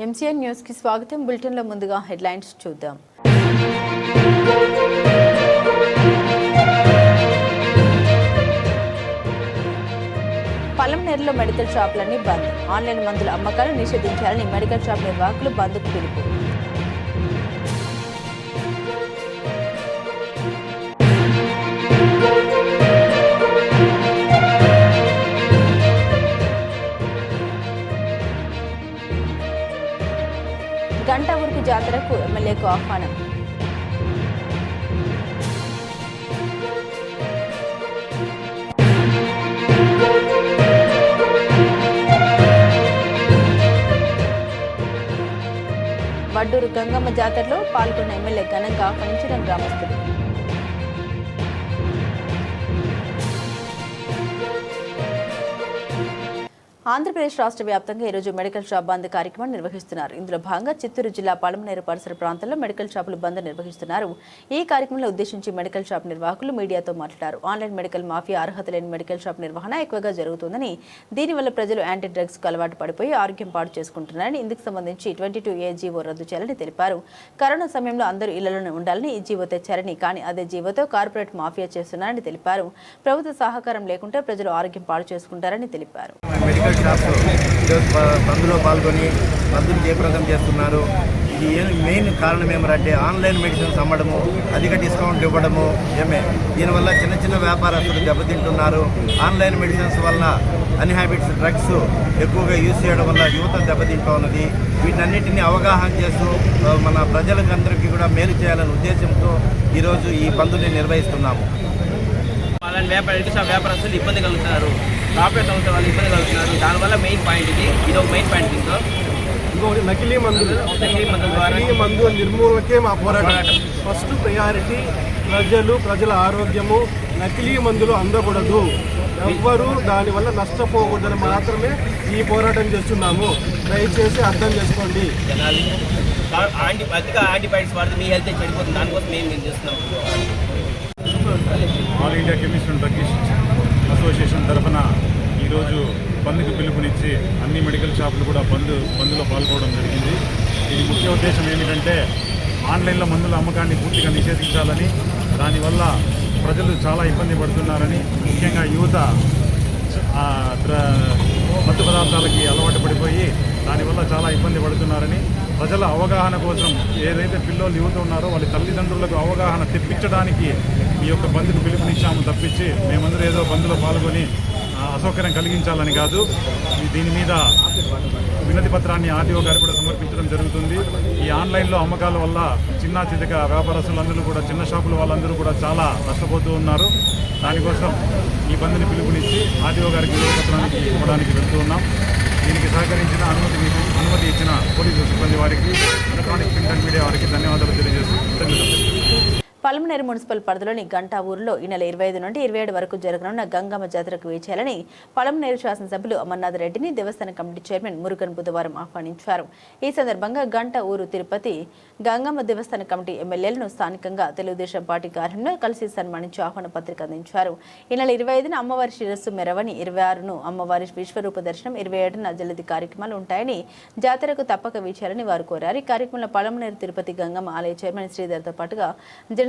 MCN news కి స్వాగతం. Bulletin లో ముందుగా హెడ్లైన్స్ చూద్దాం. పలమనేరులో మెడికల్ షాపులన్నీ బంద్. ఆన్లైన్ మందుల అమ్మకాలు నిషేధించాలని మెడికల్ షాప్ నిర్వాహకులు బంద్కు పిలుపు. గంట ఊరికి జాతరకు ఎమ్మెల్యేకు ఆహ్వానం. వడ్డూరు గంగమ్మ జాతరలో పాల్గొన్న ఎమ్మెల్యే ఘనంగా ఆహ్వానించిన గ్రామస్తులు. ఆంధ్రప్రదేశ్ రాష్ట్ర వ్యాప్తంగా ఈరోజు మెడికల్ షాప్ బంద్ కార్యక్రమం నిర్వహిస్తున్నారు. ఇందులో భాగంగా చిత్తూరు జిల్లా పలమనేరు పరిసర ప్రాంతాల్లో మెడికల్ షాపులు బంద్ నిర్వహిస్తున్నారు. ఈ కార్యక్రమంలో ఉద్దేశించి మెడికల్ షాప్ నిర్వాహకులు మీడియాతో మాట్లాడారు. ఆన్లైన్ మెడికల్ మాఫియా అర్హత లేని మెడికల్ షాప్ నిర్వహణ ఎక్కువగా జరుగుతుందని, దీనివల్ల ప్రజలు యాంటీ డ్రగ్స్ కు అలవాటు పడిపోయి ఆరోగ్యం పాడు చేసుకుంటున్నారని, ఇందుకు సంబంధించి 22A జీవో రద్దు చేయాలని తెలిపారు. కరోనా సమయంలో అందరూ ఇళ్లలోనే ఉండాలని ఈ జీవో తెచ్చారని, కానీ అదే జీవోతో కార్పొరేట్ మాఫియా చేస్తున్నారని తెలిపారు. ప్రభుత్వ సహకారం లేకుంటే ప్రజలు ఆరోగ్యం పాడు చేసుకుంటారని తెలిపారు. బంద్లో పాల్గొని బంద్ను జయప్రదం చేస్తున్నారు. ఇది మెయిన్ కారణం ఏమంటే ఆన్లైన్ మెడిసిన్స్ అమ్మడము, అధిక డిస్కౌంట్ ఇవ్వడము దీనివల్ల చిన్న చిన్న వ్యాపారస్తులు దెబ్బతింటున్నారు. ఆన్లైన్ మెడిసిన్స్ వల్ల అన్హాబిట్స్ డ్రగ్స్ ఎక్కువగా యూజ్ చేయడం వల్ల యువత దెబ్బతింటూ ఉన్నది. వీటన్నిటిని అవగాహన చేస్తూ మన ప్రజలందరికీ కూడా మేలు చేయాలనే ఉద్దేశంతో ఈరోజు ఈ బంద్ని నిర్వహిస్తున్నాము. అలాంటి వ్యాపారస్తులు ఇబ్బంది కలుగుతున్నారు, కార్పొరేట్ సంస్థ వాళ్ళు ఇబ్బంది కలుగుతున్నారు. దానివల్ల మెయిన్ పాయింట్ ఇది ఒక మెయిన్ పాయింట్. ఇంకొకటి నకిలీ మందు నిర్మూలనకే మా పోరాటం. ఫస్ట్ ప్రయారిటీ ప్రజల ఆరోగ్యము. నకిలీ మందులు అందకూడదు, ఎవ్వరూ దానివల్ల నష్టపోకూడదని మాత్రమే ఈ పోరాటం చేస్తున్నాము. దయచేసి అర్థం చేసుకోండి. అధిక యాంటీబయాటిక్స్ వాడితే మీ హెల్త్ చెడిపోతుంది. దానికోసం మేము చేస్తున్నాము. All India chemist and drug association తరఫున ఈరోజు బంద్కు పిలుపునిచ్చి అన్ని మెడికల్ షాపులు కూడా బంద్లో పాల్గొనడం జరిగింది. ఇది ముఖ్య ఉద్దేశం ఏమిటంటే ఆన్లైన్లో మందుల అమ్మకాన్ని పూర్తిగా నిషేధించాలని, దానివల్ల ప్రజలు చాలా ఇబ్బంది పడుతున్నారని, ముఖ్యంగా యువత మత్తు పదార్థాలకి అలవాటు పడిపోయి దానివల్ల చాలా ఇబ్బంది పడుతున్నారని, ప్రజల అవగాహన కోసం ఏదైతే పిల్లలు యువత ఉన్నారో వాళ్ళ తల్లిదండ్రులకు అవగాహన తెప్పించడానికి ఈ యొక్క బంద్కు పిలుపునిచ్చాము తప్పించి మేమందరూ ఏదో బంద్లో పాల్గొని అసౌకర్యం కలిగించాలని కాదు. దీని మీద వినతి పత్రాన్ని ఆర్టీఓ గారు కూడా సమర్పించడం జరుగుతుంది. ఈ ఆన్లైన్లో అమ్మకాల వల్ల చిన్న చితక వ్యాపారస్తులందరూ కూడా, చిన్న షాపుల వాళ్ళందరూ కూడా చాలా నష్టపోతూ ఉన్నారు. దానికోసం ఈ బంద్ని పిలుపునిచ్చి ఆర్టీఓ గారికి వినతి పత్రానికి ఇవ్వడానికి వెళ్తూ ఉన్నాం. దీనికి సహకరించిన అనుమతి ఇచ్చిన పోలీసు సిబ్బంది వారికి, ఎలక్ట్రానిక్ ప్రింట్ అండ్ మీడియా వారికి ధన్యవాదాలు తెలియజేస్తూ పలమనేరు మున్సిపల్ పరిధిలోని గంటా ఊరిలో ఈ నెల 25 నుండి 27 వరకు జరగనున్న గంగమ్మ జాతరకు వేచేయాలని పలమనేరు శాసనసభ్యులు అమర్నాథ్ రెడ్డిని దేవస్థాన కమిటీ చైర్మన్ మురుగన్ బుధవారం ఆహ్వానించారు. ఈ సందర్భంగా గంటా ఊరు తిరుపతి గంగమ్మ దేవస్థాన కమిటీ ఎమ్మెల్యేలను స్థానికంగా తెలుగుదేశం పార్టీ కార్యాలయంలో కలిసి సన్మానించి ఆహ్వాన పత్రిక అందించారు. ఈ నెల 25న అమ్మవారి శిరస్సు మెరవని, 26ను అమ్మవారి విశ్వరూప దర్శనం, 27న జలది కార్యక్రమాలు ఉంటాయని, జాతరకు తప్పక వీచారని వారు కోరారు. ఈ కార్యక్రమంలో పలమనేరు తిరుపతి గంగమ్మ ఆలయ చైర్మన్ శ్రీధర్తో పాటుగా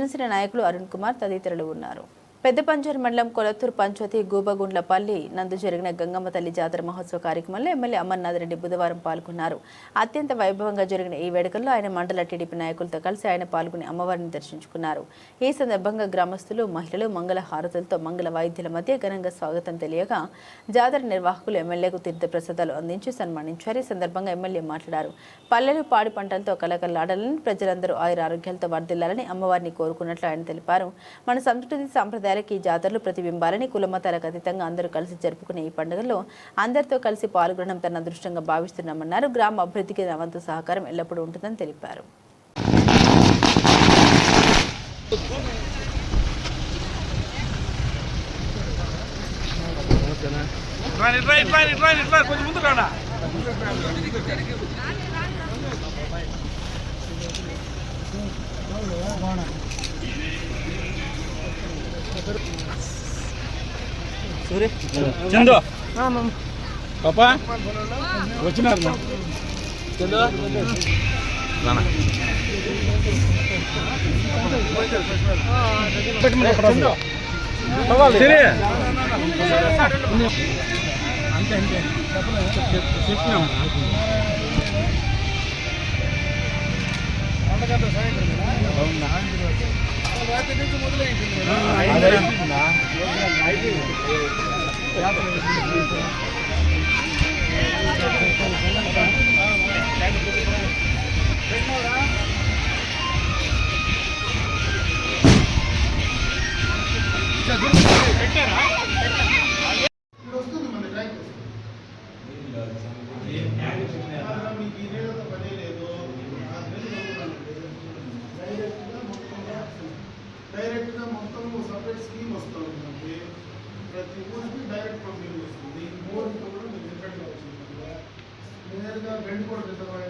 జనసేన నాయకులు అరుణ్ కుమార్ తదితరులు ఉన్నారు. పెద్దపంజర్ మండలం కొలత్తూరు పంచాయతీ గూబగుండ్లపల్లి నందు జరిగిన గంగమ్మ తల్లి జాతర మహోత్సవ కార్యక్రమంలో ఎమ్మెల్యే అమర్నాథ్ రెడ్డి బుధవారం పాల్గొన్నారు. అత్యంత వైభవంగా జరిగిన ఈ వేడుకల్లో ఆయన మండల టీడీపీ నాయకులతో కలిసి ఆయన పాల్గొని అమ్మవారిని దర్శించుకున్నారు. ఈ సందర్భంగా గ్రామస్తులు, మహిళలు మంగళ హారతులతో మంగళ వాయిద్యాల మధ్య ఘనంగా స్వాగతం తెలియగా జాతర నిర్వాహకులు ఎమ్మెల్యేకు తీర్థ ప్రసాదాలు అందించి సన్మానించారు. ఈ సందర్భంగా ఎమ్మెల్యే మాట్లాడారు. పల్లెలు పాడి పంటలతో కలకలాడాలని, ప్రజలందరూ ఆయుర ఆరోగ్యాలతో వర్ధిల్లాలని అమ్మవారిని కోరుకున్నట్లు ఆయన తెలిపారు. మన సంస్కృతి సంప్రదాయాలకు ఈ జాతరలు ప్రతిబింబాలని, కులమతాలకు అతీతంగా అందరూ కలిసి జరుపుకునే ఈ పండుగల్లో అందరితో కలిసి పాల్గొనడం తన అదృష్టంగా భావిస్తున్నామన్నారు. గ్రామ అభివృద్ధికి నా వంతు సహకారం ఎల్లప్పుడూ ఉంటుందని తెలిపారు. చందు పాపా వచ్చినారు. డైరెక్ట్గా మొత్తం సపరేట్ స్కీమ్ వస్తూ ఉందండి. ప్రతి ఊరికి డైరెక్ట్ పంపిణీ వస్తుంది. ఊరికి కూడా మీరు డిఫరెంట్గా వచ్చింది. నేరుగా రెండు కూడా రిజర్వాయర్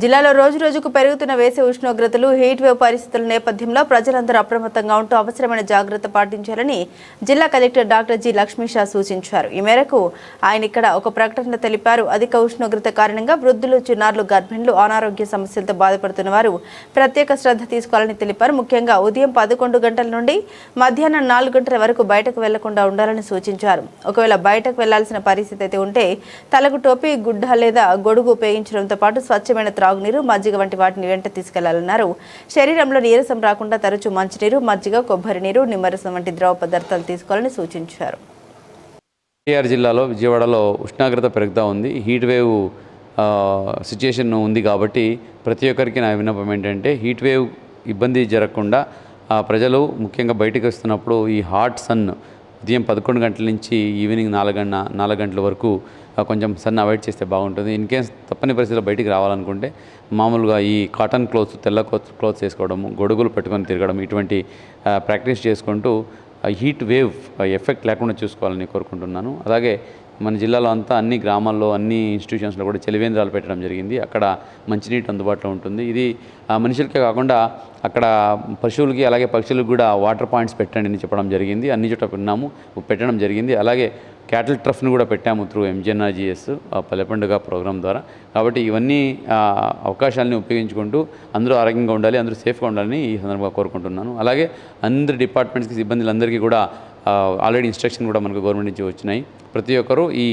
జిల్లాలో రోజు రోజుకు పెరుగుతున్న వేసవి ఉష్ణోగ్రతలు హీట్ వేవ్ పరిస్థితుల నేపథ్యంలో ప్రజలందరూ అప్రమత్తంగా ఉంటూ అవసరమైన జాగ్రత్త పాటించాలని జిల్లా కలెక్టర్ డాక్టర్ జి లక్ష్మీషా సూచించారు. ఈ మేరకు ఆయన ఇక్కడ ఒక ప్రకటన తెలిపారు. అధిక ఉష్ణోగ్రత కారణంగా వృద్ధులు, చిన్నారులు, గర్భిణులు, అనారోగ్య సమస్యలతో బాధపడుతున్న వారు ప్రత్యేక శ్రద్ధ తీసుకోవాలని తెలిపారు. ముఖ్యంగా ఉదయం 11 గంటల నుండి మధ్యాహ్నం 4 గంటల వరకు బయటకు వెళ్లకుండా ఉండాలని సూచించారు. ఒకవేళ బయటకు వెళ్లాల్సిన పరిస్థితి అయితే ఉంటే తలకు టోపీ, గుడ్డ లేదా గొడుగు ఉపయోగించడంతో పాటు స్వచ్ఛమైన త్రాగునీరు, మజ్జిగ వంటి వాటిని వెంట తీసుకెళ్లాలన్నారు. శరీరంలో నీరసం రాకుండా తరచూ మంచినీరు, మజ్జిగ, కొబ్బరి నీరు, నిమ్మరసం వంటి ద్రవ పదార్థాలు తీసుకోవాలని సూచించారు. ఎన్టీఆర్ జిల్లాలో విజయవాడలో ఉష్ణోగ్రత పెరుగుతూ ఉంది. హీట్ వేవ్ సిచ్యుయేషన్ ఉంది కాబట్టి ప్రతి ఒక్కరికి నా విన్నపం ఏంటంటే హీట్ వేవ్ ఇబ్బంది జరగకుండా ప్రజలు ముఖ్యంగా బయటకు వస్తున్నప్పుడు ఈ హాట్ సన్ ఉదయం 11 గంటల నుంచి ఈవినింగ్ 4 గంటల వరకు కొంచెం సన్ అవాయిడ్ చేస్తే బాగుంటుంది. ఇన్ కేస్ తప్పని పరిస్థితిలో బయటికి రావాలనుకుంటే మామూలుగా ఈ కాటన్ క్లోత్స్, తెల్ల క్లోత్స్ వేసుకోవడము, గొడుగులు పెట్టుకొని తిరగడం, ఇటువంటి ప్రాక్టీస్ చేసుకుంటూ హీట్ వేవ్ ఎఫెక్ట్ లేకుండా చూసుకోవాలని కోరుకుంటున్నాను. అలాగే మన జిల్లాలో అంతా అన్ని గ్రామాల్లో, అన్ని ఇన్స్టిట్యూషన్స్లో కూడా చలివేంద్రాలు పెట్టడం జరిగింది. అక్కడ మంచినీటి అందుబాటులో ఉంటుంది. ఇది మనుషులకే కాకుండా అక్కడ పశువులకి అలాగే పక్షులకు కూడా వాటర్ పాయింట్స్ పెట్టండి అని చెప్పడం జరిగింది. అన్ని చోట్ల పెట్టడం జరిగింది. అలాగే క్యాటిల్ ట్రఫ్ను కూడా పెట్టాము త్రూ ఎంజీఎన్ఆర్జీఎస్ పల్లె పండుగ ప్రోగ్రాం ద్వారా. కాబట్టి ఇవన్నీ అవకాశాలని ఉపయోగించుకుంటూ అందరూ ఆరోగ్యంగా ఉండాలి, అందరూ సేఫ్గా ఉండాలని ఈ సందర్భంగా కోరుకుంటున్నాను. అలాగే అందరి డిపార్ట్మెంట్స్కి, సిబ్బందులందరికీ కూడా ఆల్రెడీ ఇన్స్ట్రక్షన్ కూడా మనకు గవర్నమెంట్ నుంచి వచ్చినాయి. ప్రతి ఒక్కరూ ఈ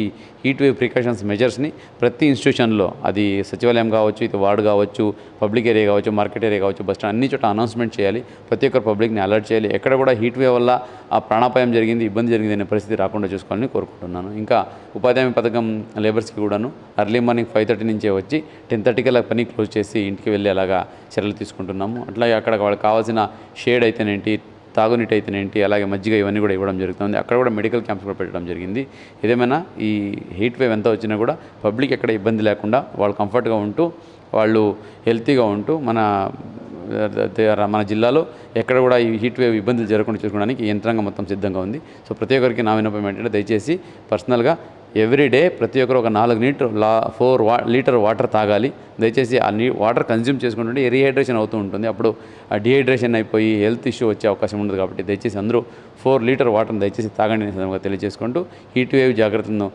హీట్ వేవ్ ప్రికాషన్స్ మెజర్స్ని ప్రతి ఇన్స్టిట్యూషన్లో, అది సచివాలయం కావచ్చు, ఇది వార్డు కావచ్చు, పబ్లిక్ ఏరియా కావచ్చు, మార్కెట్ ఏరియా కావచ్చు, బస్ స్టాండ్, అన్ని చోట అనౌన్స్మెంట్ చేయాలి. ప్రతి ఒక్కరు పబ్లిక్ని అలర్ట్ చేయాలి. ఎక్కడ కూడా హీట్ వేవ్ వల్ల ఆ ప్రాణాపాయం జరిగింది, ఇబ్బంది జరిగింది అనే పరిస్థితి రాకుండా చూసుకోవాలని కోరుకుంటున్నాను. ఇంకా ఉపాధి హామీ పథకం లేబర్స్కి కూడాను ఎర్లీ మార్నింగ్ 5:30 నుంచే వచ్చి 10:30 కల్లా పని క్లోజ్ చేసి ఇంటికి వెళ్ళేలాగా చర్యలు తీసుకుంటున్నాము. అట్లాగే అక్కడ వాళ్ళకి కావాల్సిన షేడ్ అయితేనేంటి, తాగునీటి అయితేనేంటి, అలాగే మజ్జిగ ఇవన్నీ కూడా ఇవ్వడం జరుగుతుంది. అక్కడ కూడా మెడికల్ క్యాంప్స్ కూడా పెట్టడం జరిగింది. ఏదేమైనా ఈ హీట్ వేవ్ ఎంత వచ్చినా కూడా పబ్లిక్ ఎక్కడ ఇబ్బంది లేకుండా వాళ్ళు కంఫర్ట్గా ఉంటూ, వాళ్ళు హెల్తీగా ఉంటూ మన జిల్లాలో ఎక్కడ కూడా ఈ హీట్ వేవ్ ఇబ్బందులు జరగకుండా చూసుకోవడానికి యంత్రాంగం మొత్తం సిద్ధంగా ఉంది. సో ప్రతి ఒక్కరికి నా విన్నపం ఏంటంటే దయచేసి పర్సనల్గా ఎవ్రీడే ప్రతి ఒక్కరు ఒక 4 లీటర్ వాటర్ తాగాలి. దయచేసి ఆ వాటర్ కన్జ్యూమ్ చేసుకుంటుంటే రీహైడ్రేషన్ అవుతూ ఉంటుంది. అప్పుడు ఆ డిహైడ్రేషన్ అయిపోయి హెల్త్ ఇష్యూ వచ్చే అవకాశం ఉండదు. కాబట్టి దయచేసి అందరూ 4 లీటర్ వాటర్ని దయచేసి తాగండి అనే సందర్భంగా తెలియజేసుకుంటూ హీట్ వేవ్ జాగ్రత్తలను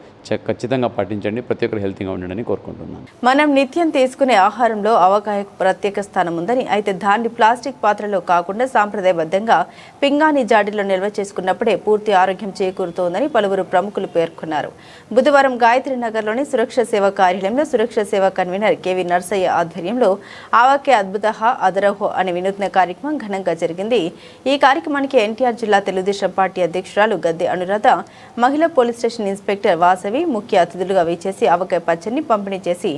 ఖచ్చితంగా పాటించండి. ప్రతి ఒక్కరు హెల్తీగా ఉండండి కోరుకుంటున్నాను. మనం నిత్యం తీసుకునే ఆహారంలో ఆవకాయకు ప్రత్యేక స్థానం ఉందని, అయితే దాన్ని ప్లాస్టిక్ పాత్రలో కాకుండా సాంప్రదాయబద్ధంగా పింగాణి జాడీలో నిల్వ చేసుకున్నప్పుడే పూర్తి ఆరోగ్యం చేకూరుతోందని పలువురు ప్రముఖులు పేర్కొన్నారు. బుధవారం గాయత్రి నగర్లోని సురక్ష సేవా కార్యాలయంలో సురక్ష సేవా కన్వీనర్ కేవి నర్సయ్య ఆధ్వర్యంలో ఆవకే అద్భుతః అదరహో అనే వినూత్న కార్యక్రమం ఘనంగా జరిగింది. ఈ కార్యక్రమానికి ఎన్టీఆర్ జిల్లా తెలుగుదేశం పార్టీ అధ్యక్షురాలు గద్దె అనురాధ, మహిళా పోలీస్ స్టేషన్ ఇన్స్పెక్టర్ వాసవి ముఖ్య అతిథులుగా వేచేసి ఆవకాయ పచ్చడిని పంపిణీ చేసి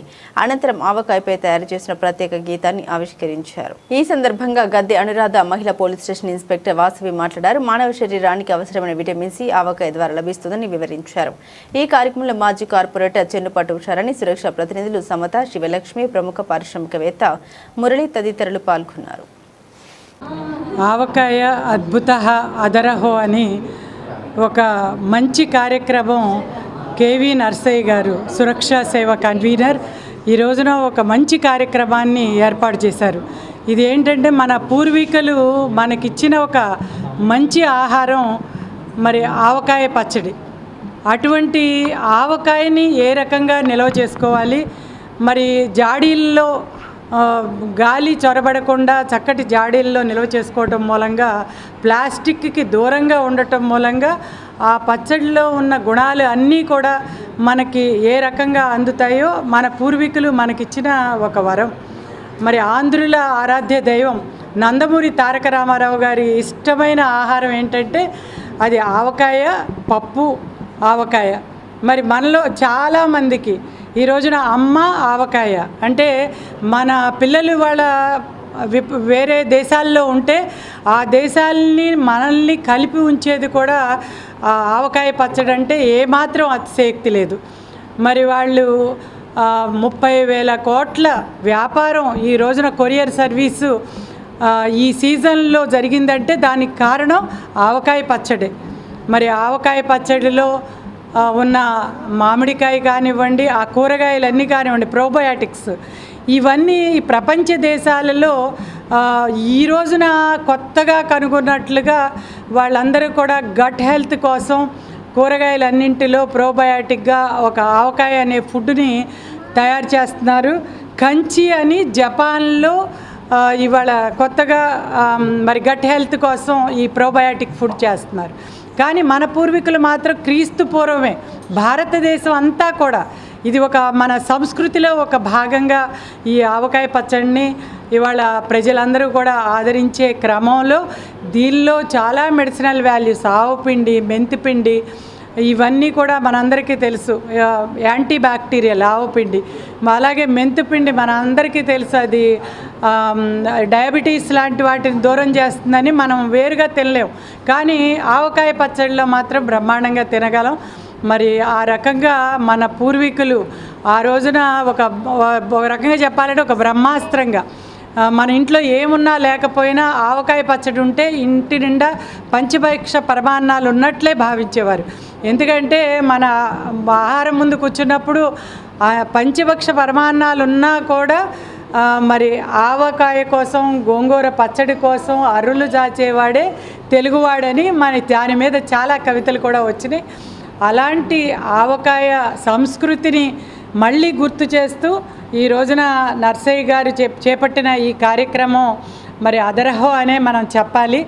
అనంతరం ఆవకాయపై తయారు చేసిన ప్రత్యేక గీతాన్ని ఆవిష్కరించారు. ఈ సందర్భంగా గద్దె అనురాధ, మహిళా పోలీస్ స్టేషన్ ఇన్స్పెక్టర్ వాసవి మాట్లాడారు. మానవ శరీరానికి అవసరమైన విటమిన్ సి ఆవకాయ ద్వారా లభిస్తుందని వివరించారు. ఈ కార్యక్రమంలో మాజీ కార్పొరేటర్ చెన్నుపాటి ఉషారాణి, సురక్ష ప్రతినిధులు సమత, శివలక్ష్మి, ప్రముఖ పారిశ్రామికవేత్త మురళి తదితరులు పాల్గొన్నారు. ఆవకాయ అద్భుతః అదరహో అని ఒక మంచి కార్యక్రమం కేవి నర్సయ్య గారు సురక్ష సేవ కన్వీనర్ ఈ రోజున ఒక మంచి కార్యక్రమాన్ని ఏర్పాటు చేశారు. ఇది ఏంటంటే మన పూర్వీకులు మనకిచ్చిన ఒక మంచి ఆహారం మరి ఆవకాయ పచ్చడి. అటువంటి ఆవకాయని ఏ రకంగా నిల్వ చేసుకోవాలి, మరి జాడీల్లో గాలి చొరబడకుండా చక్కటి జాడీల్లో నిల్వ చేసుకోవటం మూలంగా, ప్లాస్టిక్కి దూరంగా ఉండటం మూలంగా ఆ పచ్చడిలో ఉన్న గుణాలు అన్నీ కూడా మనకి ఏ రకంగా అందుతాయో మన పూర్వీకులు మనకిచ్చిన ఒక వరం. మరి ఆంధ్రుల ఆరాధ్య దైవం నందమూరి తారక రామారావు గారి ఇష్టమైన ఆహారం ఏంటంటే అది ఆవకాయ, పప్పు, ఆవకాయ. మరి మనలో చాలామందికి ఈ రోజున అమ్మ ఆవకాయ అంటే మన పిల్లలు వాళ్ళ వేరే దేశాల్లో ఉంటే ఆ దేశాలని మనల్ని కలిపి ఉంచేది కూడా ఆవకాయ పచ్చడి అంటే ఏమాత్రం అతిశయోక్తి లేదు. మరి వాళ్ళు 30,000 కోట్ల వ్యాపారం ఈ రోజున కొరియర్ సర్వీసు ఈ సీజన్లో జరిగిందంటే దానికి కారణం ఆవకాయ పచ్చడి. మరి ఆవకాయ పచ్చడిలో ఉన్న మామిడికాయ కానివ్వండి, ఆ కూరగాయలన్నీ కానివ్వండి, ప్రోబయాటిక్స్ ఇవన్నీ ప్రపంచ దేశాలలో ఈ రోజున కొత్తగా కనుగొన్నట్లుగా వాళ్ళందరూ కూడా గట్ హెల్త్ కోసం కూరగాయలన్నింటిలో ప్రోబయాటిక్గా ఒక ఆవకాయ అనే ఫుడ్ని తయారు చేస్తున్నారు. కంచి అని జపాన్లో ఇవాళ కొత్తగా మరి గట్ హెల్త్ కోసం ఈ ప్రోబయాటిక్ ఫుడ్ చేస్తున్నారు. కానీ మన పూర్వీకులు మాత్రం క్రీస్తు పూర్వమే భారతదేశం అంతా కూడా ఇది ఒక మన సంస్కృతిలో ఒక భాగంగా ఈ ఆవకాయ పచ్చడిని ఇవాళ ప్రజలందరూ కూడా ఆదరించే క్రమంలో దీనిలో చాలా మెడిసినల్ వాల్యూస్, ఆవుపిండి, మెంతిపిండి ఇవన్నీ కూడా మనందరికీ తెలుసు. యాంటీ బ్యాక్టీరియల్ ఆవుపిండి, అలాగే మెంతిపిండి మనందరికీ తెలుసు అది డయాబెటీస్ లాంటి వాటిని దూరం చేస్తుందని మనం వేరుగా తినలేము. కానీ ఆవకాయ పచ్చడిలో మాత్రం బ్రహ్మాండంగా తినగలం. మరి ఆ రకంగా మన పూర్వీకులు ఆ రోజున ఒక రకంగా చెప్పాలంటే ఒక బ్రహ్మాస్త్రంగా మన ఇంట్లో ఏమున్నా లేకపోయినా ఆవకాయ పచ్చడి ఉంటే ఇంటి నిండా పంచభక్ష పరమాన్నాలు ఉన్నట్లే భావించేవారు. ఎందుకంటే మన ఆహారం ముందు కూర్చున్నప్పుడు పంచభక్ష పరమాన్నాలు ఉన్నా కూడా మరి ఆవకాయ కోసం, గోంగూర పచ్చడి కోసం అరులు జాచేవాడే తెలుగువాడని మన దాని మీద చాలా కవితలు కూడా వచ్చినాయి. అలాంటి ఆవకాయ సంస్కృతిని మళ్ళీ గుర్తు చేస్తూ ఈ రోజున నర్సయ్య గారు చేపట్టిన ఈ కార్యక్రమం మరి అదరహో అనే మనం చెప్పాలి.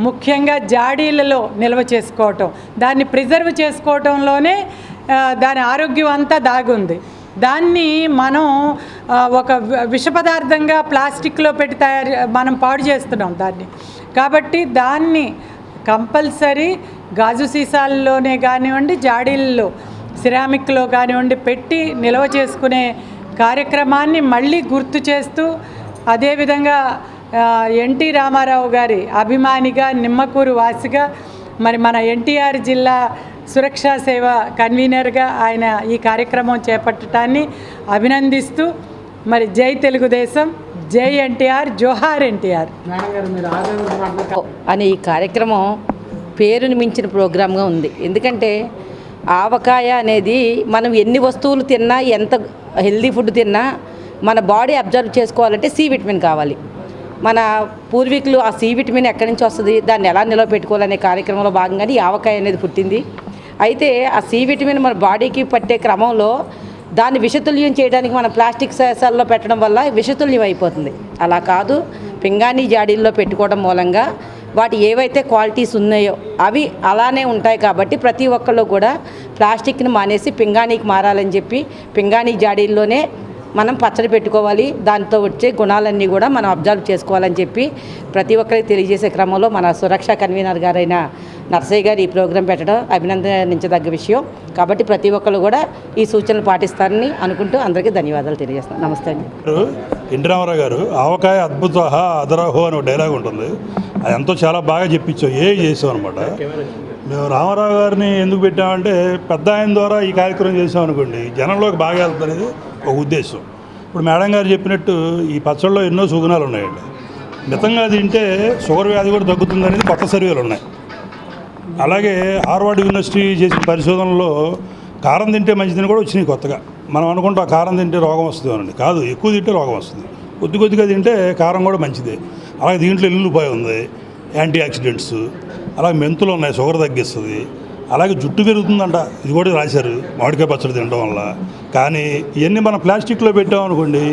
ముఖ్యంగా జాడీలలో నిల్వ చేసుకోవటం, దాన్ని ప్రిజర్వ్ చేసుకోవటంలోనే దాని ఆరోగ్యం అంతా దాగుంది. దాన్ని మనం ఒక విష పదార్థంగా ప్లాస్టిక్లో పెట్టి మనం పాడు చేస్తున్నాం దాన్ని. కాబట్టి దాన్ని కంపల్సరీ గాజు సీసాల్లోనే కానివ్వండి, జాడీల్లో సిరామిక్లో కానివ్వండి పెట్టి నిల్వ చేసుకునే కార్యక్రమాన్ని మళ్ళీ గుర్తు చేస్తూ, అదేవిధంగా ఎన్టీ రామారావు గారి అభిమానిగా, నిమ్మకూరు వాసిగా, మరి మన ఎన్టీఆర్ జిల్లా సురక్షా సేవ కన్వీనర్గా ఆయన ఈ కార్యక్రమం చేపట్టడాన్ని అభినందిస్తూ మరి జై తెలుగుదేశం, జై ఎన్టీఆర్, జోహార్ ఎన్టీఆర్ అనే ఈ కార్యక్రమం పేరుని మించిన ప్రోగ్రామ్గా ఉంది. ఎందుకంటే ఆవకాయ అనేది మనం ఎన్ని వస్తువులు తిన్నా, ఎంత హెల్దీ ఫుడ్ తిన్నా మన బాడీ అబ్జర్వ్ చేసుకోవాలంటే సి విటమిన్ కావాలి. మన పూర్వీకులు ఆ సి విటమిన్ ఎక్కడి నుంచి వస్తుంది, దాన్ని ఎలా నిల్వ పెట్టుకోవాలనే కార్యక్రమంలో భాగంగానే ఈ ఆవకాయ అనేది పుట్టింది. అయితే ఆ సి విటమిన్ మన బాడీకి పట్టే క్రమంలో దాన్ని విషతుల్యం చేయడానికి మనం ప్లాస్టిక్ సీసాల్లో పెట్టడం వల్ల విషతుల్యం అయిపోతుంది. అలా కాదు, పింగాణీ జాడీల్లో పెట్టుకోవడం మూలంగా వాటి ఏవైతే క్వాలిటీస్ ఉన్నాయో అవి అలానే ఉంటాయి. కాబట్టి ప్రతి ఒక్కళ్ళు కూడా ప్లాస్టిక్ని మానేసి పింగాణీకి మారాలని చెప్పి పింగాణీ జాడీల్లోనే మనం పచ్చడి పెట్టుకోవాలి, దాంతో వచ్చే గుణాలన్నీ కూడా మనం అబ్జర్వ్ చేసుకోవాలని చెప్పి ప్రతి ఒక్కరికి తెలియజేసే క్రమంలో మన సురక్ష కన్వీనర్ గారైన నర్సయ్య గారు ఈ ప్రోగ్రాం పెట్టడం అభినందించదగ్గ విషయం. కాబట్టి ప్రతి ఒక్కరు కూడా ఈ సూచనలు పాటిస్తారని అనుకుంటూ అందరికీ ధన్యవాదాలు తెలియజేస్తాను. నమస్తే అండి. ఎన్టీ రామారావు గారు ఆవకాయ అద్భుత అదరహో అనే డైలాగ్ ఉంటుంది, అది ఎంతో చాలా బాగా చెప్పించాం, చేసాం అనమాట. మేము రామారావు గారిని ఎందుకు పెట్టామంటే పెద్ద ఆయన ద్వారా ఈ కార్యక్రమం చేసాం అనుకోండి, జనంలోకి బాగా వెళ్తుంది అనేది ఒక ఉద్దేశం. ఇప్పుడు మేడం గారు చెప్పినట్టు ఈ పచ్చళ్ళలో ఎన్నో సుగుణాలు ఉన్నాయండి. మితంగా తింటే షుగర్ వ్యాధి కూడా తగ్గుతుంది అనేది కొత్త సర్వేలు ఉన్నాయి. అలాగే హార్వర్డ్ యూనివర్సిటీ చేసిన పరిశోధనలో కారం తింటే మంచిదని కూడా వచ్చినాయి కొత్తగా. మనం అనుకుంటాం కారం తింటే రోగం వస్తుంది అనండి, కాదు, ఎక్కువ తింటే రోగం వస్తుంది. కొద్దిగా తింటే కారం కూడా మంచిదే. అలాగే దీంట్లో ఎల్లుల్లిపాయ ఉంది, యాంటీ ఆక్సిడెంట్స్, అలాగే మెంతులు ఉన్నాయి, షుగర్ తగ్గిస్తుంది. అలాగే జుట్టు పెరుగుతుందంట, ఇది కూడా రాశారు మామిడికాయ పచ్చడి తినడం వల్ల. కానీ ఇవన్నీ మనం ప్లాస్టిక్లో పెట్టామనుకోండి,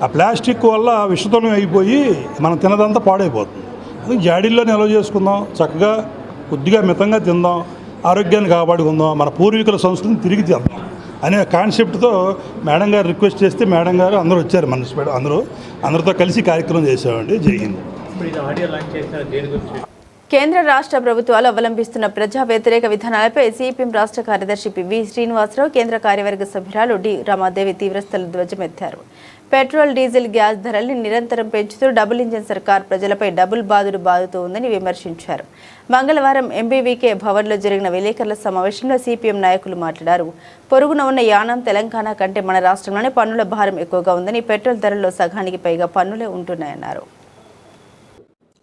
ఆ ప్లాస్టిక్ వల్ల విషతుల్యం అయిపోయి మనం తినదంతా పాడైపోతుంది. అది జాడీల్లో నిల్వ చేసుకుందాం, చక్కగా కొద్దిగా మితంగా తిందాం, ఆరోగ్యాన్ని కాపాడుకుందాం, మన పూర్వీకుల సంస్కృతిని తిరిగి తెద్దాం అనే కాన్సెప్ట్తో మేడం గారు రిక్వెస్ట్ చేస్తే మేడం గారు అందరూ వచ్చారు, మనసు అందరితో కలిసి కార్యక్రమం చేసామండి. జరిగింది. కేంద్ర రాష్ట్ర ప్రభుత్వాలు అవలంబిస్తున్న ప్రజా వ్యతిరేక విధానాలపై సిపిఎం రాష్ట్ర కార్యదర్శి పివి శ్రీనివాసరావు, కేంద్ర కార్యవర్గ సభ్యురాలు డి రమాదేవి తీవ్రస్థల ధ్వజమెత్తారు. పెట్రోల్, డీజిల్, గ్యాస్ ధరల్ని నిరంతరం పెంచుతూ డబుల్ ఇంజన్ సర్కార్ ప్రజలపై డబుల్ బాదుడు బాదుతూ ఉందని విమర్శించారు. మంగళవారం ఎంబీవీకే భవన్లో జరిగిన విలేకరుల సమావేశంలో సిపిఎం నాయకులు మాట్లాడారు. పొరుగున ఉన్న యానం, తెలంగాణ కంటే మన రాష్ట్రంలోనే పన్నుల భారం ఎక్కువగా ఉందని, పెట్రోల్ ధరల్లో సగానికి పైగా పన్నులే ఉంటున్నాయన్నారు.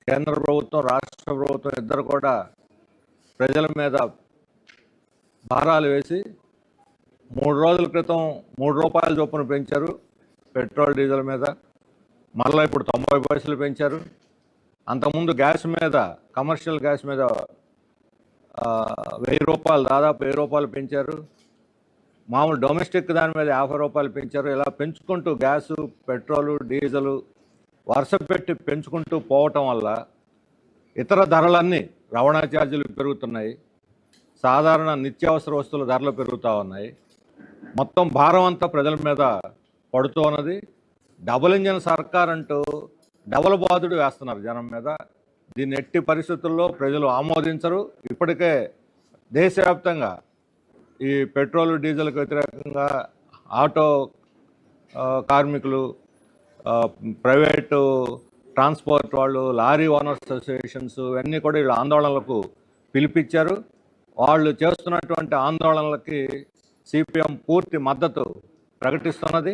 కేంద్ర ప్రభుత్వం, రాష్ట్ర ప్రభుత్వం ఇద్దరు కూడా ప్రజల మీద భారాలు వేసి 3 రోజుల క్రితం 3 రూపాయల చొప్పున పెంచారు పెట్రోల్, డీజిల్ మీద. మళ్ళీ ఇప్పుడు 90 పైసలు పెంచారు. అంతకుముందు గ్యాస్ మీద, కమర్షియల్ గ్యాస్ మీద 1000 రూపాయలు, దాదాపు 1000 రూపాయలు పెంచారు. మామూలు డొమెస్టిక్ దాని మీద 50 రూపాయలు పెంచారు. ఇలా పెంచుకుంటూ గ్యాసు, పెట్రోలు, డీజిలు వరుస పెట్టి పెంచుకుంటూ పోవటం వల్ల ఇతర ధరలన్నీ, రవాణా ఛార్జీలు పెరుగుతున్నాయి, సాధారణ నిత్యావసర వస్తువుల ధరలు పెరుగుతూ ఉన్నాయి. మొత్తం భారం అంతా ప్రజల మీద పడుతూ ఉన్నది. డబుల్ ఇంజన్ సర్కార్ అంటూ డబుల్ బాదుడు వేస్తున్నారు జనం మీద. దీన్ని ఎట్టి పరిస్థితుల్లో ప్రజలు ఆమోదించరు. ఇప్పటికే దేశవ్యాప్తంగా ఈ పెట్రోల్, డీజిల్కి వ్యతిరేకంగా ఆటో కార్మికులు, ప్రైవేటు ట్రాన్స్పోర్ట్ వాళ్ళు, లారీ ఓనర్స్ అసోసియేషన్స్ ఇవన్నీ కూడా వీళ్ళు ఆందోళనలకు పిలిపించారు. వాళ్ళు చేస్తున్నటువంటి ఆందోళనలకి సిపిఎం పూర్తి మద్దతు ప్రకటిస్తున్నది.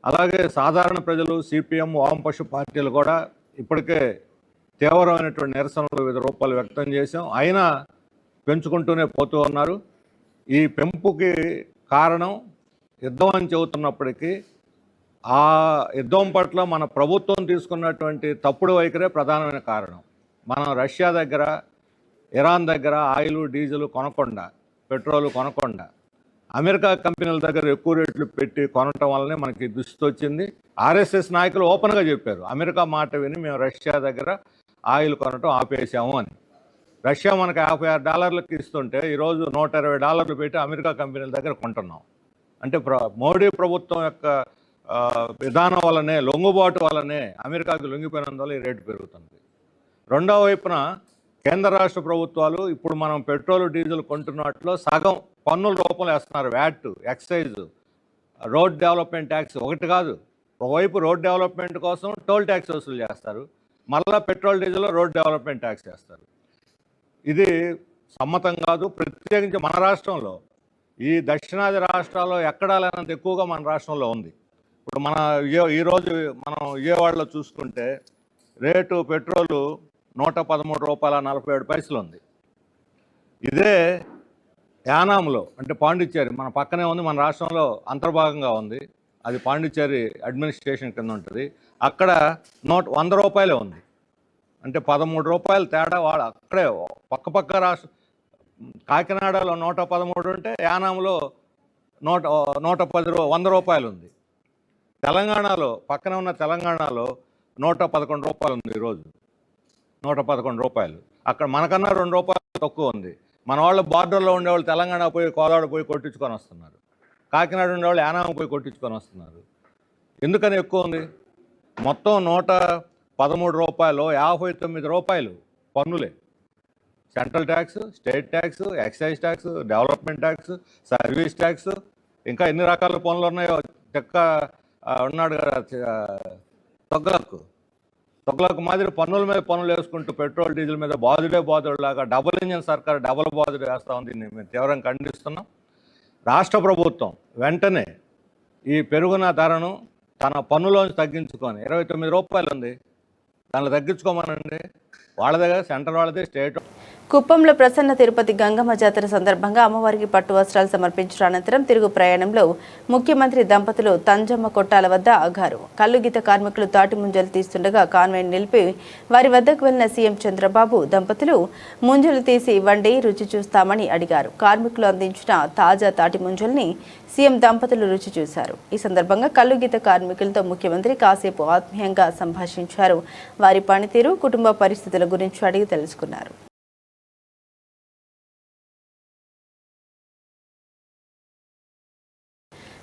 అలాగే సాధారణ ప్రజలు, సిపిఎం, వామపక్ష పార్టీలు కూడా ఇప్పటికే తీవ్రమైనటువంటి నిరసనలు వివిధ రూపాలు వ్యక్తం చేశాం. అయినా పెంచుకుంటూనే పోతూ ఉన్నారు. ఈ పెంపుకి కారణం యుద్ధం అని చెబుతున్నప్పటికీ ఆ యుద్ధం పట్ల మన ప్రభుత్వం తీసుకున్నటువంటి తప్పుడు వైఖరే ప్రధానమైన కారణం. మనం రష్యా దగ్గర, ఇరాన్ దగ్గర ఆయిల్, డీజిల్ కొనకుండా, పెట్రోల్ కొనకుండా అమెరికా కంపెనీల దగ్గర ఎక్కువ రేట్లు పెట్టి కొనటం వల్లనే మనకి దుస్థితి వచ్చింది. ఆర్ఎస్ఎస్ నాయకులు ఓపెన్గా చెప్పారు, అమెరికా మాట విని మేము రష్యా దగ్గర ఆయిల్ కొనటం ఆపేసాము అని. రష్యా మనకు $56 ఇస్తుంటే ఈరోజు $120 పెట్టి అమెరికా కంపెనీల దగ్గర కొంటున్నాం. అంటే మోడీ ప్రభుత్వం యొక్క విధానం వల్లనే, లొంగుబాటు వల్లనే అమెరికాకి లొంగిపోయినందువల్ల ఈ రేటు పెరుగుతుంది. రెండో వైపున కేంద్ర రాష్ట్ర ప్రభుత్వాలు ఇప్పుడు మనం పెట్రోల్, డీజిల్ కొంటున్నట్లో సగం పన్నుల రూపంలో వేస్తున్నారు. VAT, excise, road development tax. ఒకటి కాదు, ఒకవైపు రోడ్ డెవలప్మెంట్ కోసం టోల్ ట్యాక్స్ వసూలు చేస్తారు, మళ్ళీ petrol, diesel, road development tax చేస్తారు. ఇది సమ్మతం కాదు. ప్రత్యేకించి మన రాష్ట్రంలో, ఈ దక్షిణాది రాష్ట్రాల్లో ఎక్కడా లేనంత ఎక్కువగా మన రాష్ట్రంలో ఉంది. ఇప్పుడు ఈరోజు మనం విజయవాడలో చూసుకుంటే రేటు పెట్రోలు $113.47 ఉంది. ఇదే యానాంలో, అంటే పాండిచ్చేరి మన పక్కనే ఉంది, మన రాష్ట్రంలో అంతర్భాగంగా ఉంది, అది పాండిచ్చేరి అడ్మినిస్ట్రేషన్ కింద ఉంటుంది. అక్కడ $100 ఉంది. అంటే $13 తేడా. వాడు అక్కడే పక్క రాష్ట్రం, కాకినాడలో 113 ఉంటే యానాంలో $100 ఉంది. తెలంగాణలో, పక్కన ఉన్న తెలంగాణలో $111 ఉంది. ఈరోజు $111. అక్కడ మనకన్నా $2 తక్కువ ఉంది. మన వాళ్ళు బార్డర్లో ఉండేవాళ్ళు తెలంగాణ పోయి కోదాడ పోయి కొట్టించుకొని వస్తున్నారు, కాకినాడ ఉండేవాళ్ళు యానాం పోయి కొట్టించుకొని వస్తున్నారు. ఎందుకని ఎక్కువ ఉంది? మొత్తం 113 రూపాయలు 59 రూపాయలు పన్నులే. Central tax, state tax, excise tax, development tax, service tax, ఇంకా ఎన్ని రకాల పనులు ఉన్నాయో చెక్క ఉన్నాడు కదా తొగ్గులకు మాదిరి పన్నుల మీద పన్నులు వేసుకుంటూ పెట్రోల్ డీజిల్ మీద బాధుడేలాగా డబుల్ ఇంజన్ సర్కార్ డబుల్ బాధుడు వేస్తూ ఉంది. మేము తీవ్రంగా ఖండిస్తున్నాం. రాష్ట్ర ప్రభుత్వం వెంటనే ఈ పెరుగున ధరను తన పన్నులోంచి తగ్గించుకొని 29 రూపాయలు ఉంది, దాన్ని తగ్గించుకోమనండి. వాళ్ళదే కదా, సెంటర్ వాళ్ళదే, స్టేట్. కుప్పంలో ప్రసన్న తిరుపతి గంగమ్మ జాతర సందర్భంగా అమ్మవారికి పట్టు వస్త్రాలు సమర్పించిన అనంతరం తిరుగు ప్రయాణంలో ముఖ్యమంత్రి దంపతులు తంజమ్మ కొట్టాల వద్ద ఆగారు. కల్లుగీత కార్మికులు తాటి ముంజలు తీస్తుండగా కాన్వాయ్ నిలిపి వారి వద్దకు వెళ్లిన సీఎం చంద్రబాబు దంపతులు ముంజలు తీసి ఇవ్వండి, రుచి చూస్తామని అడిగారు. కార్మికులు అందించిన తాజా తాటి ముంజల్ని సీఎం దంపతులు రుచి చూశారు. ఈ సందర్భంగా కల్లుగీత కార్మికులతో ముఖ్యమంత్రి కాసేపు ఆత్మీయంగా సంభాషించారు. వారి పనితీరు, కుటుంబ పరిస్థితుల గురించి అడిగి తెలుసుకున్నారు.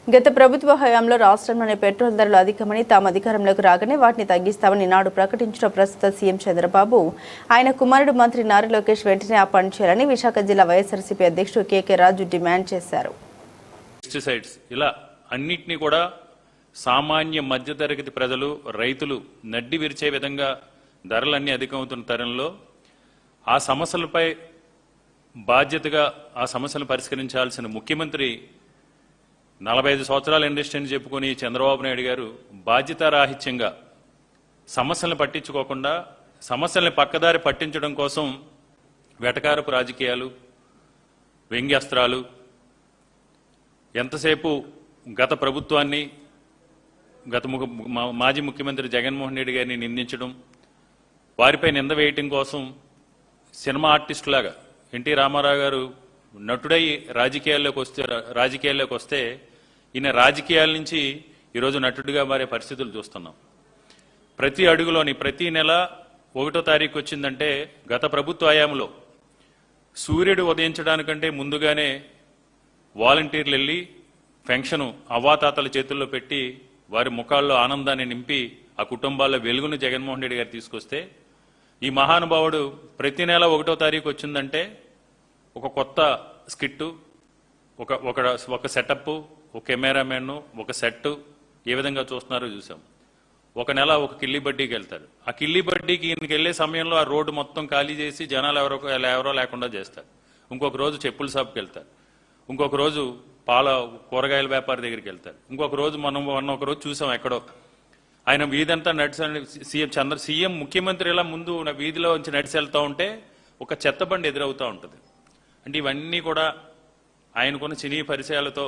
గత ప్రభుత్వ హయాంలో రాష్ట్రంలోని పెట్రోల్ ధరలు అధికమని తాము అధికారంలోకి రాగానే వాటిని తగ్గిస్తామని నాడు ప్రకటించిన ప్రస్తుత సీఎం చంద్రబాబు ఆయన కుమారుడు మంత్రి నారా లోకేష్ వెంటనే ఆ పని చేయాలని విశాఖ జిల్లా వైఎస్ఆర్సీపీ అధ్యక్షుడు కేకే రాజు డిమాండ్ చేశారు. పెస్టిసైడ్స్ ఇలా అన్నిటినీ కూడా సామాన్య మధ్యతరగతి ప్రజలు, రైతులు నడ్డి విరిచే విధంగా ధరలన్నీ అధికమవుతున్న తరుణంలో ఆ సమస్యలపై బాధ్యతగా ఆ సమస్యలను పరిష్కరించాల్సిన ముఖ్యమంత్రి 45 సంవత్సరాల ఇండస్ట్రీని చెప్పుకుని చంద్రబాబు నాయుడు గారు బాధ్యతారాహిత్యంగా సమస్యలను పట్టించుకోకుండా సమస్యల్ని పక్కదారి పట్టించడం కోసం వెటకారపు రాజకీయాలు, వ్యంగ్యాస్త్రాలు, ఎంతసేపు గత ప్రభుత్వాన్ని, మాజీ ముఖ్యమంత్రి జగన్మోహన్ రెడ్డి గారిని నిందించడం, వారిపై నింద వేయటం కోసం సినిమా ఆర్టిస్టులాగా ఎన్టీ రామారావు గారు నటుడై రాజకీయాల్లోకి వస్తే ఈయన రాజకీయాల నుంచి ఈరోజు నటుడిగా మారే పరిస్థితులు చూస్తున్నాం. ప్రతి అడుగులోని ప్రతి నెల 1వ తారీఖు వచ్చిందంటే గత ప్రభుత్వ హయాంలో సూర్యుడు ఉదయించడానికంటే ముందుగానే వాలంటీర్లు వెళ్ళి పెన్షను అవ్వాతాతల చేతుల్లో పెట్టి వారి ముఖాల్లో ఆనందాన్ని నింపి ఆ కుటుంబాల్లో వెలుగును జగన్మోహన్ రెడ్డి గారు తీసుకొస్తే ఈ మహానుభావుడు ప్రతి నెల 1వ తారీఖు వచ్చిందంటే ఒక కొత్త స్కిట్టు, ఒక సెటప్, ఒక కెమెరామెన్, ఒక సెట్ ఏ విధంగా చూస్తున్నారో చూసాం. ఒక నెల ఒక కిల్లి బడ్డీకి వెళ్తారు. ఆ కిల్లి బడ్డీకి ఈయనకి వెళ్లే సమయంలో ఆ రోడ్డు మొత్తం ఖాళీ చేసి జనాలు ఎవరో లేకుండా చేస్తారు. ఇంకొక రోజు చెప్పుల షాప్కి వెళ్తారు. ఇంకొక రోజు కూరగాయల వ్యాపారి దగ్గరికి వెళ్తారు. ఇంకొక రోజు మనం ఒక రోజు చూసాం ఎక్కడో ఆయన వీధంతా సీఎం ముఖ్యమంత్రి ఇలా ముందు వీధిలో నుంచి నడిచి వెళ్తూ ఉంటే ఒక చెత్త బండి ఎదురవుతూ ఉంటుంది. అంటే ఇవన్నీ కూడా ఆయనకున్న సినీ పరిచయాలతో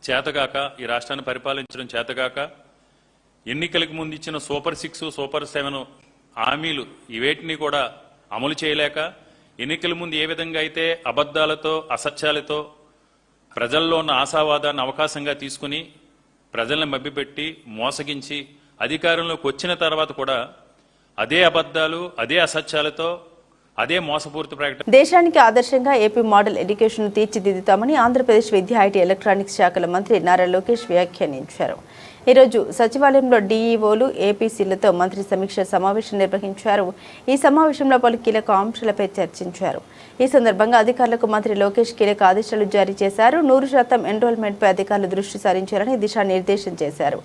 చేతగాక, ఈ రాష్ట్రాన్ని పరిపాలించడం చేతగాక, ఎన్నికలకు ముందు ఇచ్చిన సూపర్ 6, సూపర్ 7 హామీలు ఇవేటిని కూడా అమలు చేయలేక, ఎన్నికల ముందు ఏ విధంగా అయితే అబద్ధాలతో, అసత్యాలతో ప్రజల్లో ఉన్న ఆశావాదాన్ని అవకాశంగా తీసుకుని ప్రజల్ని మభ్యపెట్టి మోసగించి అధికారంలోకి వచ్చిన తర్వాత కూడా అదే అబద్ధాలు, అదే అసత్యాలతో, అదే మోసపూరిత ప్రకటన. దేశానికి ఆదర్శంగా ఏపీ మోడల్ ఎడ్యుకేషన్ తీర్చిదిద్దుతామని ఆంధ్రప్రదేశ్ విద్యా, ఐటీ, ఎలక్ట్రానిక్స్ శాఖల మంత్రి నారా లోకేష్ వ్యాఖ్యానించారు. ఈరోజు సచివాలయంలో డీఈఓలు, ఏపీసీలతో మంత్రి సమీక్ష సమావేశం నిర్వహించారు. ఈ సమావేశంలో పలు కీలక అంశాలపై చర్చించారు. ఈ సందర్భంగా అధికారులకు మంత్రి లోకేష్ కీలక ఆదేశాలు జారీ చేశారు. 100% ఎన్రోల్మెంట్పై అధికారులు దృష్టి సారించాలని దిశానిర్దేశం చేశారు.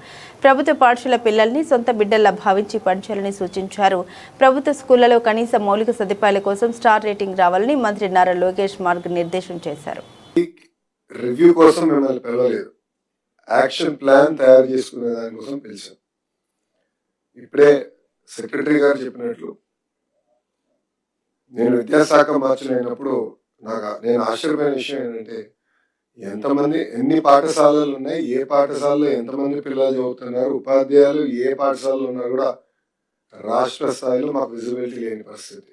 ప్రభుత్వ పాఠశాల పిల్లల్ని సొంత బిడ్డల్లా భావించి పనిచేయాలని సూచించారు. ప్రభుత్వ స్కూళ్లలో కనీస మౌలిక సదుపాయాల కోసం స్టార్ రేటింగ్ రావాలని మంత్రి నారా లోకేష్ మార్గనిర్దేశం చేశారు. రివ్యూ కోసం మిమ్మల్ని పిలవలేదు, యాక్షన్ ప్లాన్ తయారు చేసుకునే దానికోసం పిలిచాం. ఇప్పుడే సెక్రటరీ గారు చెప్పినట్లు నేను విద్యాశాఖ మార్చులు అయినప్పుడు నేను ఆశ్చర్యమైన విషయం ఏంటంటే ఎన్ని పాఠశాలలు ఉన్నాయి, ఏ పాఠశాలలో ఎంతమంది పిల్లలు చదువుతున్నారు, ఉపాధ్యాయులు ఏ పాఠశాలలో ఉన్నా కూడా రాష్ట్ర స్థాయిలో మాకు విజిబిలిటీ లేని పరిస్థితి.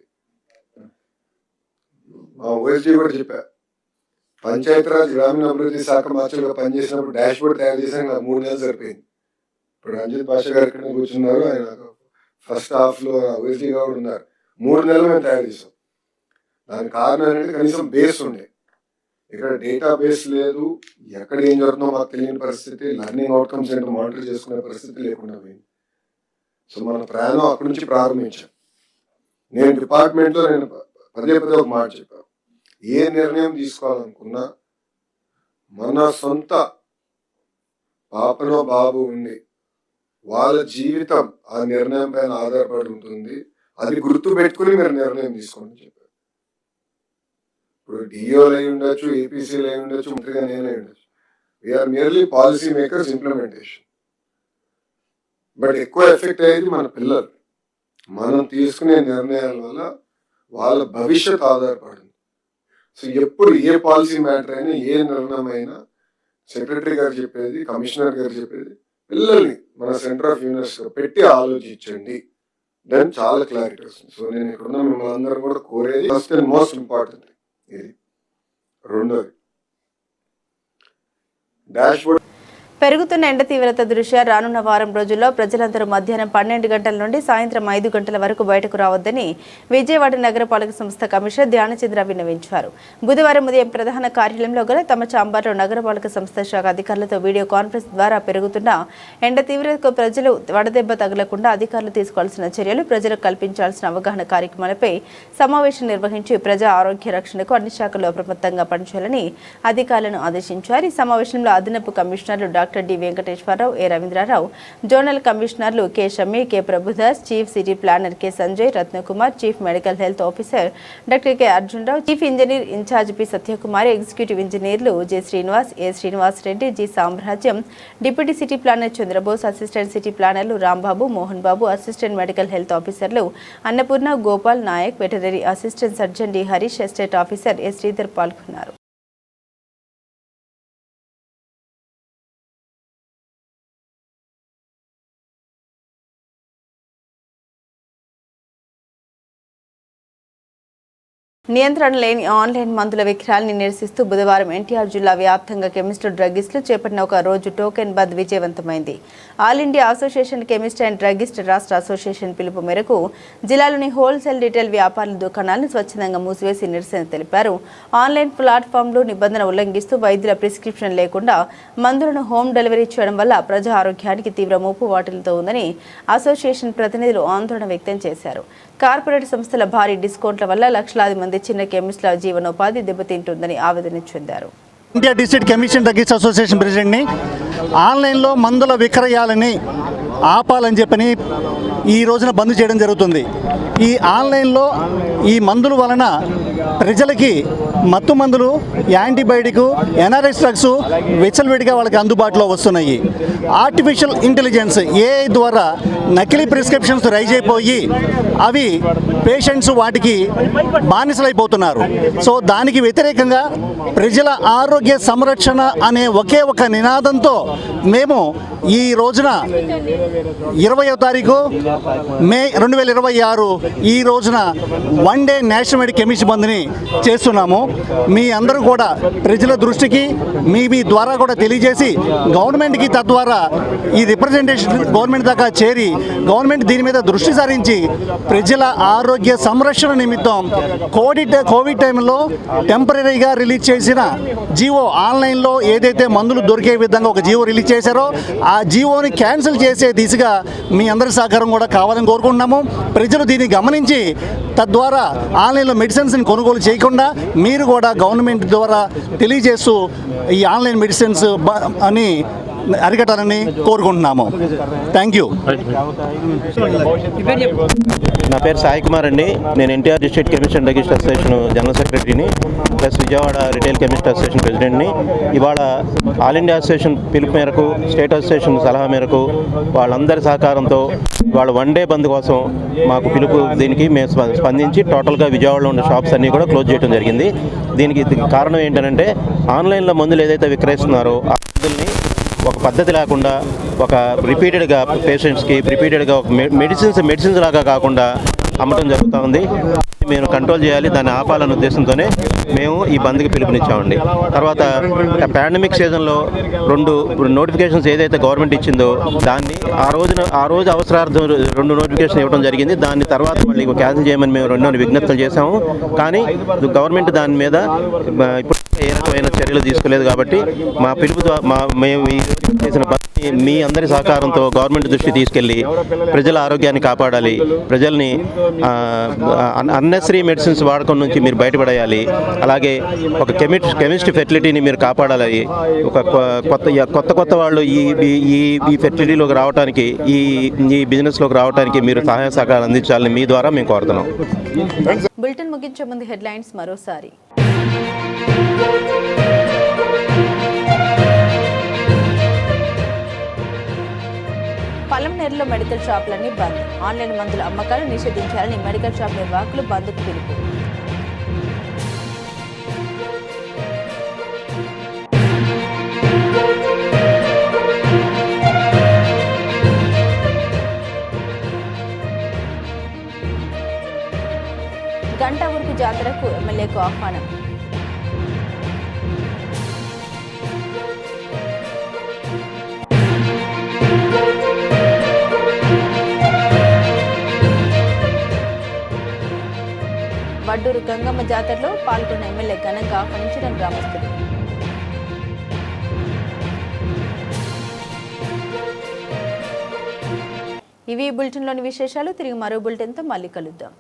మా ఓఎస్డీ కూడా చెప్పా, పంచాయతీరాజ్ గ్రామీణ అభివృద్ధి శాఖ మార్చులుగా పనిచేసినప్పుడు డాష్ బోర్డ్ తయారు చేసాక నాకు 3 నెలలు సరిపోయింది. ఇప్పుడు రంజిత్ భాష గారు ఇక్కడ కూర్చున్నారు, ఆయన ఫస్ట్ హాఫ్లో ఓఎస్డీగా కూడా ఉన్నారు. 3 నెలలు మేము తయారు చేసాం. దాని కారణం ఏంటంటే కనీసం బేస్ ఉండే. ఇక్కడ డేటా బేస్ లేదు, ఎక్కడ ఏం జరుగుతుందో మాకు తెలియని పరిస్థితి, లర్నింగ్ అవుట్కమ్స్ ఏంటో మానిటర్ చేసుకునే పరిస్థితి లేకుండా పోయింది. సో మన ప్రయాణం అక్కడి నుంచి ప్రారంభించాం. నేను డిపార్ట్మెంట్లో పదే ఒక మాట చెప్పాను, ఏ నిర్ణయం తీసుకోవాలనుకున్నా మన సొంత పాపనో బాబు ఉండి వాళ్ళ జీవితం ఆ నిర్ణయం పైన ఆధారపడి ఉంటుంది, అది గుర్తు పెట్టుకుని మీరు నిర్ణయం తీసుకోండి చెప్పారు. ఇప్పుడు డిఓలు అయి ఉండొచ్చు, ఏపీసీలు అయి ఉండొచ్చు, మంత్రిగా నేనే ఉండొచ్చు. We're merely policy makers, implementation. But ఎక్కువ ఎఫెక్ట్ అయ్యేది మన పిల్లలు. మనం తీసుకునే నిర్ణయాల వల్ల వాళ్ళ భవిష్యత్ ఆధారపడింది. సో ఎప్పుడు ఏ పాలసీ మ్యాటర్ అయినా, ఏ నిర్ణయం అయినా సెక్రటరీ గారు చెప్పేది, కమిషనర్ గారు చెప్పేది, పిల్లల్ని మన సెంటర్ ఆఫ్ యూనివర్సిటీ పెట్టి ఆలోచించండి, దెన్ చాలా క్లారిటీ వస్తుంది. సో నేను ఇక్కడున్న మిమ్మల్ని అందరం కూడా కోరేది ఫస్ట్ అండ్ మోస్ట్ ఇంపార్టెంట్ ఇది. రెండోది డాష్ బోర్డ్. పెరుగుతున్న ఎండ తీవ్రత దృష్ట్యా రానున్న వారం రోజుల్లో ప్రజలందరూ మధ్యాహ్నం 12 గంటల నుండి సాయంత్రం 5 గంటల వరకు బయటకు రావద్దని విజయవాడ నగరపాలక సంస్థ కమిషనర్ ధ్యానచంద్ర విన్నవించారు. బుధవారం ఉదయం ప్రధాన కార్యాలయంలో గల తమ ఛాంబర్లో నగరపాలక సంస్థ శాఖ అధికారులతో వీడియో కాన్ఫరెన్స్ ద్వారా పెరుగుతున్న ఎండ తీవ్రతకు ప్రజలు వడదెబ్బ తగలకుండా అధికారులు తీసుకోవాల్సిన చర్యలు, ప్రజలకు కల్పించాల్సిన అవగాహన కార్యక్రమాలపై సమావేశం నిర్వహించి ప్రజా ఆరోగ్య రక్షణకు అన్ని శాఖల్లో అప్రమత్తంగా పనిచేయాలని అధికారులను ఆదేశించారు. ఈ సమావేశంలో అదనపు కమిషనర్లు doctor D Venkateswararao, A Ravindrarao, zonal కమిషనర్లు K Shami, K Prabhudas, chief city planner K Sanjay Ratnakumar, chief medical health officer doctor K Arjunarao, chief engineer in charge P Satyakumari, executive ఇంజనీర్లు J Srinivas, A Srinivas Reddy, G Samrajyam, deputy city planner Chandrabose, assistant city ప్లానర్లు Rambabu, Mohan Babu, assistant medical health ఆఫీసర్లు Annapurna, Gopal Naik, veterinary assistant surgeon D Harish, estate officer S Sridhar పాల్గొన్నారు. నియంత్రణ లేని online మందుల విక్రయాన్ని నిరసిస్తూ బుధవారం ఎన్టీఆర్ జిల్లా వ్యాప్తంగా కెమిస్టు, డ్రగ్గిస్టులు చేపట్టిన ఒక రోజు టోకెన్ బంద్ విజయవంతమైంది. All India association chemist and druggist రాష్ట్ర అసోసియేషన్ పిలుపు మేరకు జిల్లాలోని హోల్సేల్, రిటైల్ వ్యాపారుల దుకాణాలను స్వచ్ఛందంగా మూసివేసి నిరసన తెలిపారు. ఆన్లైన్ ప్లాట్ఫామ్లు నిబంధన ఉల్లంఘిస్తూ వైద్యుల ప్రిస్క్రిప్షన్ లేకుండా మందులను హోమ్ డెలివరీ చేయడం వల్ల ప్రజా ఆరోగ్యానికి తీవ్ర ముప్పు వాటిల్తో ఉందని అసోసియేషన్ ప్రతినిధులు ఆందోళన వ్యక్తం చేశారు. కార్పొరేట్ సంస్థల భారీ డిస్కౌంట్ల వల్ల లక్షలాది మంది చిన్న కెమిస్టుల జీవనోపాధి దెబ్బతింటుందని ఆవేదన చెందారు. India district chemist and druggist association ప్రెసిడెంట్ని ఆన్లైన్లో మందుల విక్రయాలని ఆపాలని చెప్పని ఈ రోజున బంద్ చేయడం జరుగుతుంది. ఈ ఆన్లైన్లో ఈ మందుల వలన ప్రజలకి మత్తు మందులు, యాంటీబయాటిక్, ఎన్ఆర్ఎస్ డ్రగ్స్ విచ్చలవిడిగా వాళ్ళకి అందుబాటులో వస్తున్నాయి. ఆర్టిఫిషియల్ ఇంటెలిజెన్స్ ఏఐ ద్వారా నకిలీ ప్రిస్క్రిప్షన్స్ రైజ్ అయిపోయి అవి పేషెంట్స్ వాటికి బానిసలైపోతున్నారు. సో దానికి వ్యతిరేకంగా ప్రజల ఆరోగ్య సంరక్షణ అనే ఒకే ఒక నినాదంతో మేము ఈ రోజున 20వ తారీఖు మే 2026 ఈ రోజున one day national wide chemist బంద్ని చేస్తున్నాము. మీ అందరూ కూడా ప్రజల దృష్టికి మీ ద్వారా కూడా తెలియజేసి గవర్నమెంట్కి తద్వారా ఈ రిప్రజెంటేషన్ గవర్నమెంట్ దాకా చేరి గవర్నమెంట్ దీని మీద దృష్టి సారించి ప్రజల ఆరోగ్య సంరక్షణ నిమిత్తం కోవిడ్ టైంలో టెంపరీగా రిలీజ్ చేసిన జీవో, ఆన్లైన్లో ఏదైతే మందులు దొరికే విధంగా ఒక జీవో రిలీజ్ చేశారో ఆ జీవోని క్యాన్సిల్ చేసే దిశగా మీ అందరి సహకారం కూడా కావాలని కోరుకుంటున్నాము. ప్రజలు దీన్ని గమనించి తద్వారా ఆన్లైన్లో మెడిసిన్స్ని కొనుగోలు చేయకుండా మీరు కూడా గవర్నమెంట్ ద్వారా తెలియజేస్తూ ఈ ఆన్లైన్ మెడిసిన్స్ అని అరికట్టాలని కోరుకుంటున్నాము. Thank you. నా పేరు సాయి కుమార్ అండి. నేను NTR district chemist and druggist association general సెక్రటరీని, plus Vijayawada retail chemist association ప్రెసిడెంట్ని. ఇవాళ ఆల్ ఇండియా అసోసియేషన్ పిలుపు మేరకు, స్టేట్ అసోసియేషన్ సలహా మేరకు వాళ్ళందరి సహకారంతో వాళ్ళ వన్ డే బంద్ కోసం మాకు పిలుపు, దీనికి మేము స్పందించి టోటల్గా విజయవాడలో ఉన్న షాప్స్ అన్నీ కూడా క్లోజ్ చేయడం జరిగింది. దీనికి కారణం ఏంటంటే ఆన్లైన్లో మందులు ఏదైతే విక్రయిస్తున్నారో ఆ మందుల్ని ఒక పద్ధతి లేకుండా, ఒక రిపీటెడ్గా పేషెంట్స్కి రిపీటెడ్గా ఒక మెడిసిన్స్ లాగా కాకుండా అమ్మటం జరుగుతూ ఉంది. మేము కంట్రోల్ చేయాలి, దాన్ని ఆపాలనే ఉద్దేశంతోనే మేము ఈ బంద్కి పిలుపునిచ్చామండి. తర్వాత పాండమిక్ సీజన్లో 2 నోటిఫికేషన్స్ ఏదైతే గవర్నమెంట్ ఇచ్చిందో దాన్ని ఆ రోజు అవసరార్థం 2 నోటిఫికేషన్ ఇవ్వడం జరిగింది. దాన్ని తర్వాత మళ్ళీ క్యాన్సిల్ చేయమని మేము 2 విజ్ఞప్తులు చేశాము. కానీ గవర్నమెంట్ దాని మీద ఇప్పుడు ఏ రకమైన చర్యలు తీసుకోలేదు. కాబట్టి మా పిలుపు మేము చేసిన పని మీ అందరి సహకారంతో గవర్నమెంట్ దృష్టి తీసుకెళ్లి ప్రజల ఆరోగ్యాన్ని కాపాడాలి, ప్రజల్ని అన్నెసరీ మెడిసిన్స్ వాడకం నుంచి మీరు బయటపడేయాలి, అలాగే ఒక కెమిస్ట్ ఫెర్టిలిటీని మీరు కాపాడాలి. ఒక కొత్త వాళ్ళు ఈ ఫెర్టిలిటీలోకి రావడానికి ఈ బిజినెస్లోకి రావడానికి మీరు సహాయ సహకారం అందించాలని మీ ద్వారా మేము కోరుతున్నాం. బులెటిన్ ముగించే ముందు హెడ్లైన్స్ మరోసారి. పలంనేరులో మెడికల్ షాపులన్నీ బంద్. ఆన్లైన్ మందుల అమ్మకాలు నిషేధించాలని మెడికల్ షాప్ నిర్వాహకులు బంద్కు పిలుపు. గంటా ఊరుకు జాతరకు ఎమ్మెల్యేకు ఆహ్వానం. వడ్డూరు గంగమ్మ జాతరలో పాల్గొన్న ఎమ్మెల్యే ఘనంగా ఆహ్వానించిన గ్రామస్తులు. ఇవి బులెటిన్లోని విశేషాలు. తిరిగి మరో బులెటిన్తో మళ్ళీ కలుద్దాం.